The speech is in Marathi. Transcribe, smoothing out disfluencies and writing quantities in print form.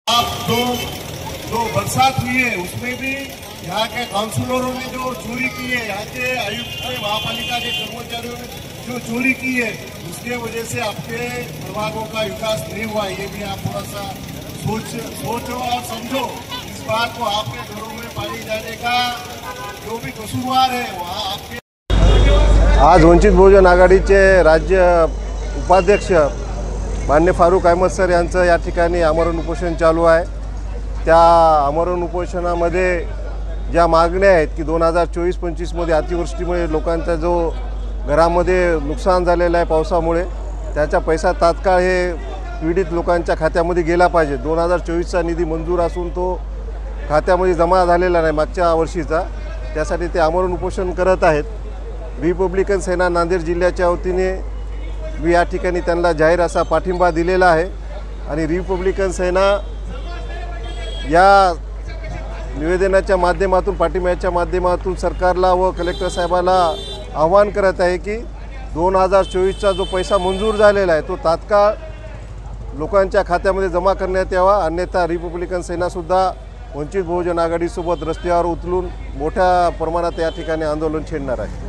आप जो बरसात हुई है उसमें भी यहाँ के काउंसिलरों ने जो चोरी की है, यहाँ के आयुक्त महापालिका के कर्मचारियों ने जो चोरी की है, उसके वजह से आपके प्रभागों का विकास नहीं हुआ। ये भी आप थोड़ा सा सोचो और समझो। इस बात को आपके घरों में पानी जाने का जो भी कसूरवार है वहाँ आपके। आज वंचित बहुजन आघाडीचे राज्य उपाध्यक्ष मान्य फारूक अहमद सर यांचं या ठिकाणी आमरण उपोषण चालू आहे। त्या आमरण उपोषणामध्ये ज्या मागण्या आहेत की 2024-25 मध्ये अतिवृष्टीमुळे लोकांचा जो घरामध्ये नुकसान झालेलं आहे पावसामुळे, त्याचा पैसा तात्काळ हे पीडित लोकांच्या खात्यामध्ये गेला पाहिजे। 2024चा निधी मंजूर असून तो खात्यामध्ये जमा झालेला नाही मागच्या वर्षीचा, त्यासाठी ते आमरण उपोषण करत आहेत। रिपब्लिकन सेना नांदेड जिल्ह्याच्या वतीने मी या ठिकाणी त्यांना जाहीर असा पाठिंबा दिलेला आहे आणि रिपब्लिकन सेना या निवेदनाच्या माध्यमातून पाठिंब्याच्या माध्यमातून सरकारला व कलेक्टर साहेबांना आवाहन करत आहे की 2024चा जो पैसा मंजूर झालेला आहे तो तात्काळ लोकांच्या खात्यामध्ये जमा करण्यात यावा, अन्यथा रिपब्लिकन सेना सुद्धा वंचित बहुजन आघाडीसोबत रस्त्यावर उतरून मोठ्या प्रमाणात या ठिकाणी आंदोलन छेडणार आहे।